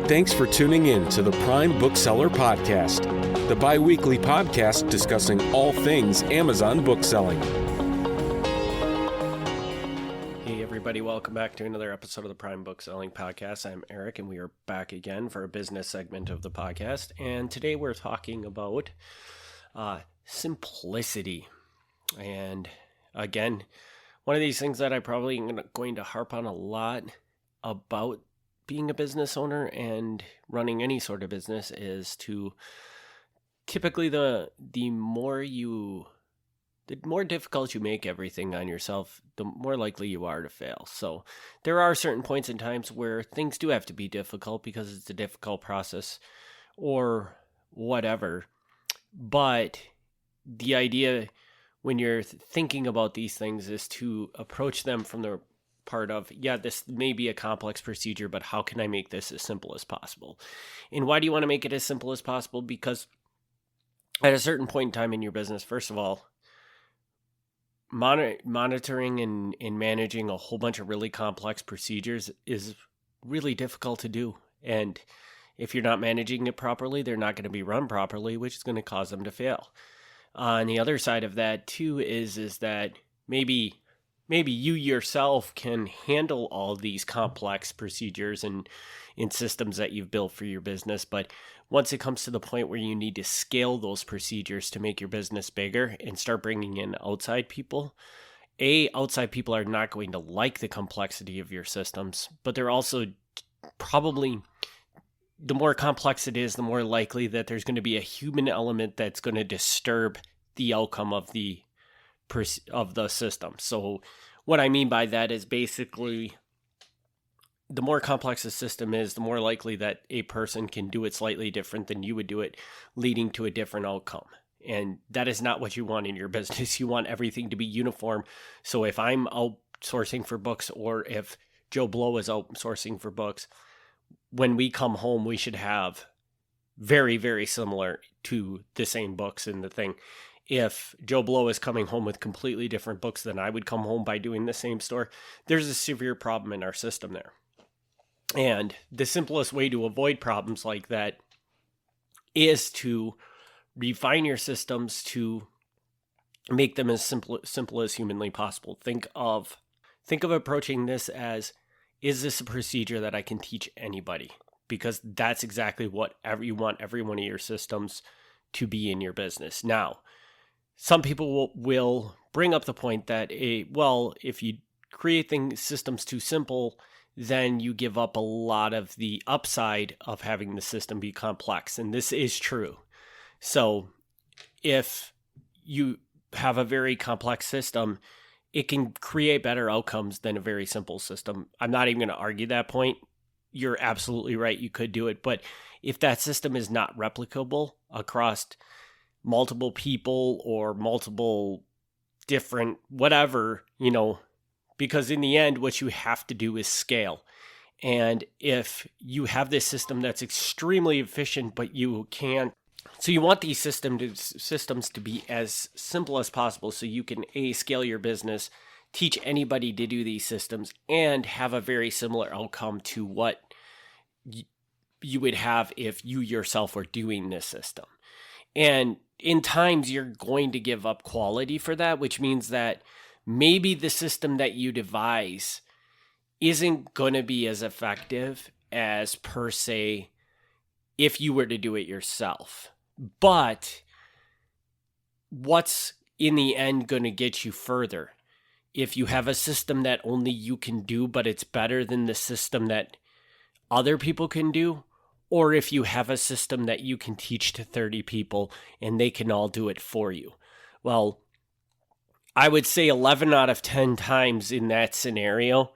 Thanks for tuning in to the Prime Bookseller Podcast, the bi-weekly podcast discussing all things Amazon bookselling. Hey everybody, welcome back to another episode of the Prime Bookselling Podcast. I'm Eric and we are back again for a business segment of the podcast. And today we're talking about simplicity. And again, one of these things that I probably am going to harp on a lot about being a business owner and running any sort of business is to typically the more difficult you make everything on yourself, the more likely you are to fail. So there are certain points in times where things do have to be difficult because it's a difficult process or whatever. But the idea when you're thinking about these things is to approach them from the part of, yeah, this may be a complex procedure, but how can I make this as simple as possible? And why do you want to make it as simple as possible? Because at a certain point in time in your business, first of all, monitoring and managing a whole bunch of really complex procedures is really difficult to do. And if you're not managing it properly, they're not going to be run properly, which is going to cause them to fail. On the other side of that too is that maybe you yourself can handle all these complex procedures and systems that you've built for your business. But once it comes to the point where you need to scale those procedures to make your business bigger and start bringing in outside people, outside people are not going to like the complexity of your systems, but they're also probably, the more complex it is, the more likely that there's going to be a human element that's going to disturb the outcome of the system. So what I mean by that is basically the more complex a system is, the more likely that a person can do it slightly different than you would do it, leading to a different outcome. And that is not what you want in your business. You want everything to be uniform. So if I'm outsourcing for books, or if Joe Blow is outsourcing for books, when we come home, we should have very, very similar to the same books in the thing. If Joe Blow is coming home with completely different books than I would come home by doing the same store, there's a severe problem in our system there. And the simplest way to avoid problems like that is to refine your systems to make them as simple as humanly possible. Think of approaching this as, is this a procedure that I can teach anybody? Because that's exactly what you want every one of your systems to be in your business. Now, some people will bring up the point that, if you create systems too simple, then you give up a lot of the upside of having the system be complex. And this is true. So if you have a very complex system, it can create better outcomes than a very simple system. I'm not even going to argue that point. You're absolutely right. You could do it. But if that system is not replicable across multiple people or multiple different whatever, because in the end, what you have to do is scale. And if you have this system that's extremely efficient, but you can't, so you want these systems to be as simple as possible so you can scale your business, teach anybody to do these systems, and have a very similar outcome to what you would have if you yourself were doing this system. And in times, you're going to give up quality for that, which means that maybe the system that you devise isn't going to be as effective as, per se, if you were to do it yourself. But what's in the end going to get you further? If you have a system that only you can do, but it's better than the system that other people can do, or if you have a system that you can teach to 30 people and they can all do it for you. Well, I would say 11 out of 10 times in that scenario,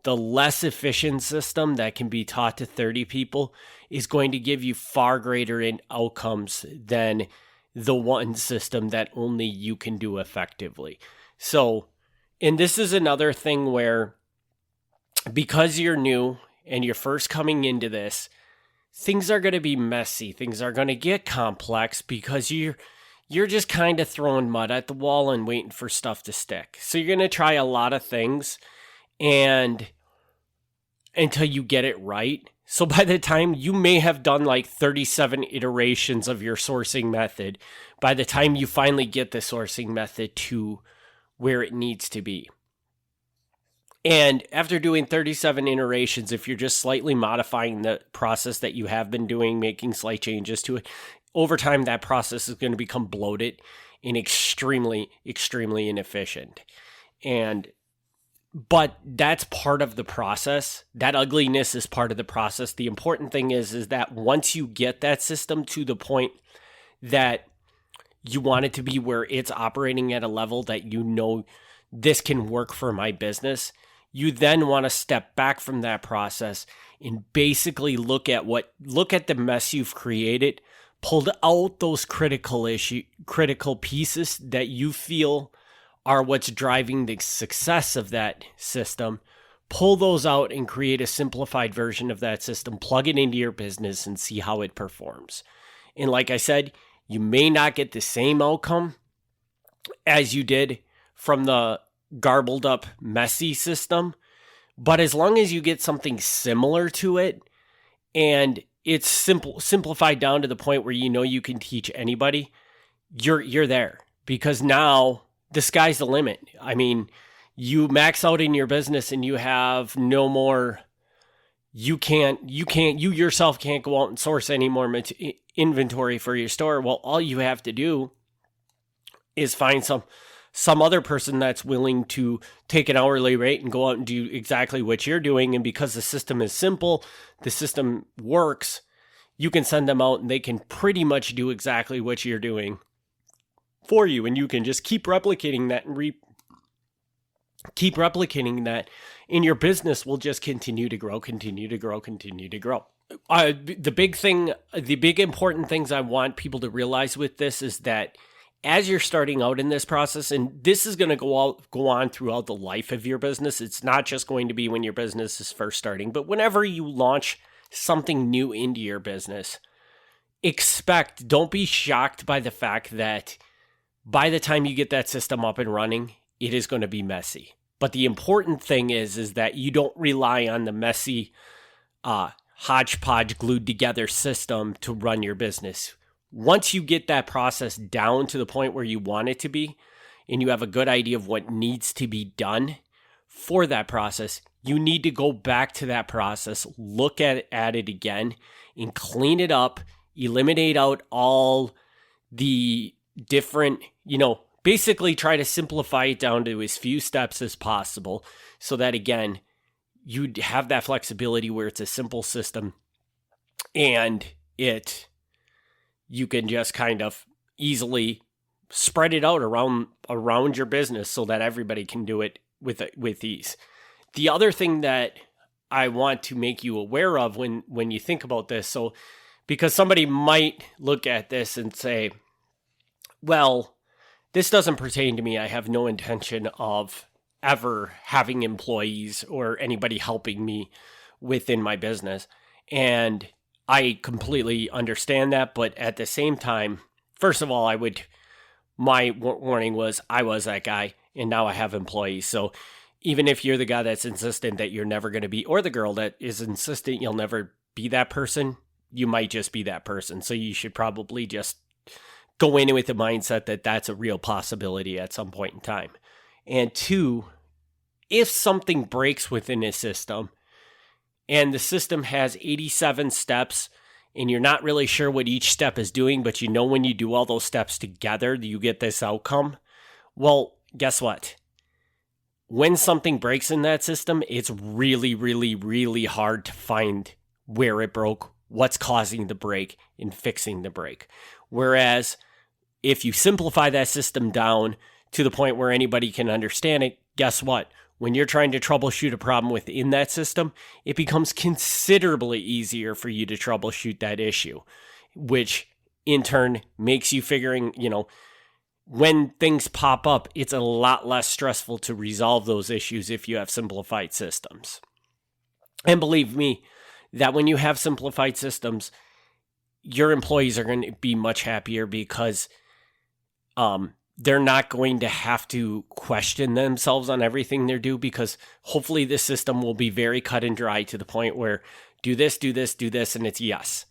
the less efficient system that can be taught to 30 people is going to give you far greater outcomes than the one system that only you can do effectively. So, and this is another thing where, because you're new and you're first coming into this, things are going to be messy. Things are going to get complex because you're just kind of throwing mud at the wall and waiting for stuff to stick. So you're going to try a lot of things, and until you get it right. So by the time you may have done like 37 iterations of your sourcing method, by the time you finally get the sourcing method to where it needs to be. And after doing 37 iterations, if you're just slightly modifying the process that you have been doing, making slight changes to it, over time that process is going to become bloated and extremely, extremely inefficient. But that's part of the process. That ugliness is part of the process. The important thing is that once you get that system to the point that you want it to be where it's operating at a level that you know this can work for my business, you then want to step back from that process and basically look at the mess you've created, pulled out those critical pieces that you feel are what's driving the success of that system, pull those out and create a simplified version of that system, plug it into your business and see how it performs. And like I said, you may not get the same outcome as you did from the garbled up, messy system, but as long as you get something similar to it and it's simplified down to the point where you know you can teach anybody, you're there, because now the sky's the limit. I mean, you max out in your business and you have no more. You yourself can't go out and source any more inventory for your store. Well, all you have to do is find some other person that's willing to take an hourly rate and go out and do exactly what you're doing. And because the system is simple, the system works, you can send them out and they can pretty much do exactly what you're doing for you. And you can just keep replicating that and keep replicating that, and your business will just continue to grow. The big important things I want people to realize with this is that as you're starting out in this process, and this is going to go on throughout the life of your business, it's not just going to be when your business is first starting, but whenever you launch something new into your business, don't be shocked by the fact that by the time you get that system up and running, it is going to be messy. But the important thing is that you don't rely on the messy, hodgepodge glued together system to run your business. Once you get that process down to the point where you want it to be, and you have a good idea of what needs to be done for that process, you need to go back to that process, look at it again, and clean it up, eliminate out all the different, basically try to simplify it down to as few steps as possible so that, again, you have that flexibility where it's a simple system and you can just kind of easily spread it out around your business so that everybody can do it with ease. The other thing that I want to make you aware of when you think about this, so because somebody might look at this and say, well, this doesn't pertain to me. I have no intention of ever having employees or anybody helping me within my business. And I completely understand that. But at the same time, first of all, my warning was I was that guy and now I have employees. So even if you're the guy that's insistent that you're never going to be, or the girl that is insistent you'll never be that person, you might just be that person. So you should probably just go in with the mindset that that's a real possibility at some point in time. And two, if something breaks within a system and the system has 87 steps and you're not really sure what each step is doing, but when you do all those steps together, you get this outcome. Well, guess what? When something breaks in that system, it's really, really, really hard to find where it broke, what's causing the break, and fixing the break. Whereas if you simplify that system down to the point where anybody can understand it, guess what? When you're trying to troubleshoot a problem within that system, it becomes considerably easier for you to troubleshoot that issue, which in turn makes you figuring, when things pop up, it's a lot less stressful to resolve those issues if you have simplified systems. And believe me, that when you have simplified systems, your employees are going to be much happier because they're not going to have to question themselves on everything they're doing, because hopefully this system will be very cut and dry to the point where do this, do this, do this, and it's yes.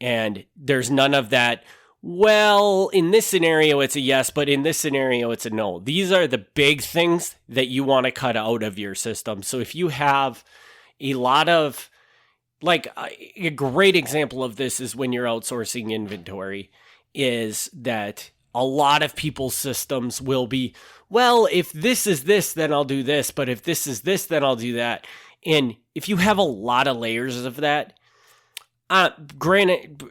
And there's none of that, well, in this scenario, it's a yes, but in this scenario, it's a no. These are the big things that you want to cut out of your system. So if you have a lot of, like, a great example of this is when you're outsourcing inventory, is that a lot of people's systems will be, well, if this is this, then I'll do this. But if this is this, then I'll do that. And if you have a lot of layers of that, granted,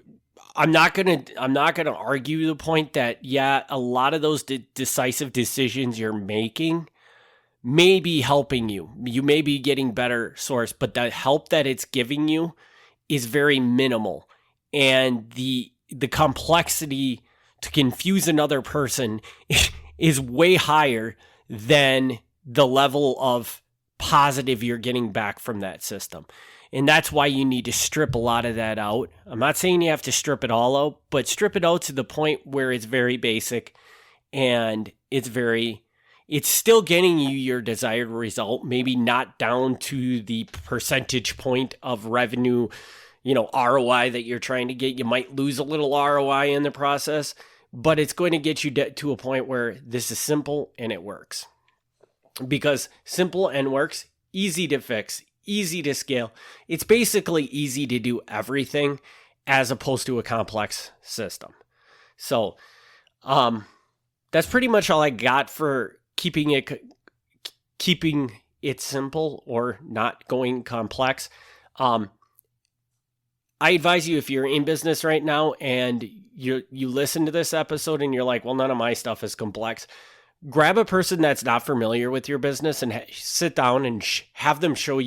I'm not gonna argue the point that, yeah, a lot of those decisive decisions you're making may be helping you. You may be getting better source, but the help that it's giving you is very minimal. And the complexity to confuse another person is way higher than the level of positive you're getting back from that system. And that's why you need to strip a lot of that out. I'm not saying you have to strip it all out, but strip it out to the point where it's very basic and it's still getting you your desired result, maybe not down to the percentage point of revenue, ROI that you're trying to get. You might lose a little ROI in the process, but it's going to get you to a point where this is simple and it works. Because simple and works, easy to fix, easy to scale. It's basically easy to do everything as opposed to a complex system. So that's pretty much all I got for keeping it simple or not going complex. I advise you, if you're in business right now and you listen to this episode and you're like, well, none of my stuff is complex, grab a person that's not familiar with your business and sit down and have them show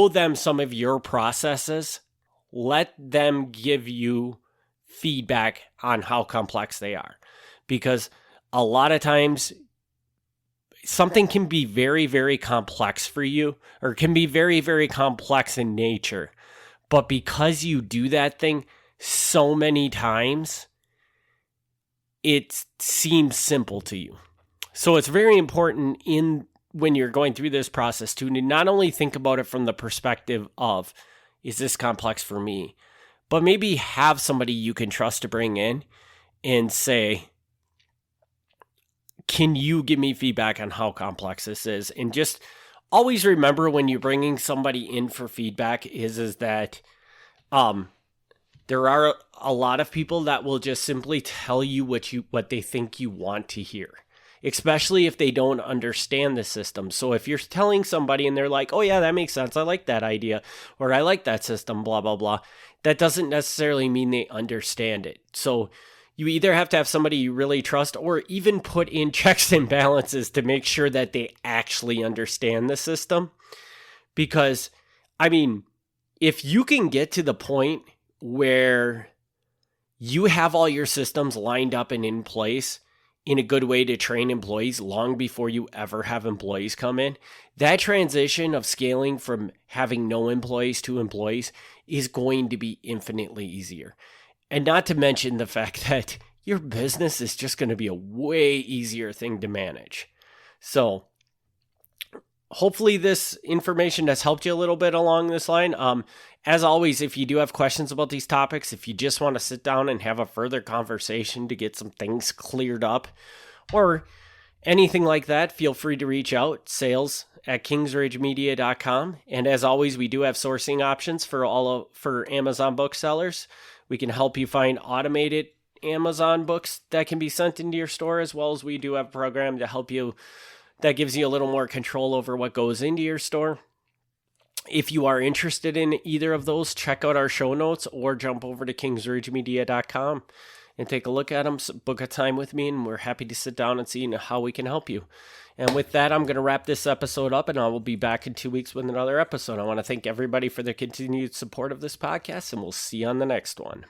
them some of your processes. Let them give you feedback on how complex they are, because a lot of times something can be very, very complex for you, or can be very, very complex in nature. But because you do that thing so many times, it seems simple to you. So it's very important when you're going through this process to not only think about it from the perspective of, is this complex for me? But maybe have somebody you can trust to bring in and say, can you give me feedback on how complex this is? And just always remember, when you're bringing somebody in for feedback is that there are a lot of people that will just simply tell you what they think you want to hear, especially if they don't understand the system. So if you're telling somebody and they're like, oh yeah, that makes sense, I like that idea, or I like that system, blah, blah, blah, that doesn't necessarily mean they understand it. So you either have to have somebody you really trust, or even put in checks and balances to make sure that they actually understand the system. Because, if you can get to the point where you have all your systems lined up and in place in a good way to train employees long before you ever have employees come in, that transition of scaling from having no employees to employees is going to be infinitely easier. And not to mention the fact that your business is just going to be a way easier thing to manage. So hopefully this information has helped you a little bit along this line. As always, if you do have questions about these topics, if you just want to sit down and have a further conversation to get some things cleared up or anything like that, feel free to reach out, sales@kingsridgemedia.com. And as always, we do have sourcing options for Amazon booksellers. We can help you find automated Amazon books that can be sent into your store, as well as we do have a program to help you that gives you a little more control over what goes into your store. If you are interested in either of those, check out our show notes or jump over to kingsridgemedia.com and take a look at them, book a time with me, and we're happy to sit down and see how we can help you. And with that, I'm going to wrap this episode up, and I will be back in 2 weeks with another episode. I want to thank everybody for their continued support of this podcast, and we'll see you on the next one.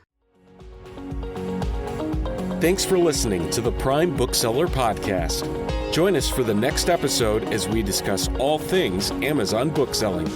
Thanks for listening to the Prime Bookseller Podcast. Join us for the next episode as we discuss all things Amazon bookselling.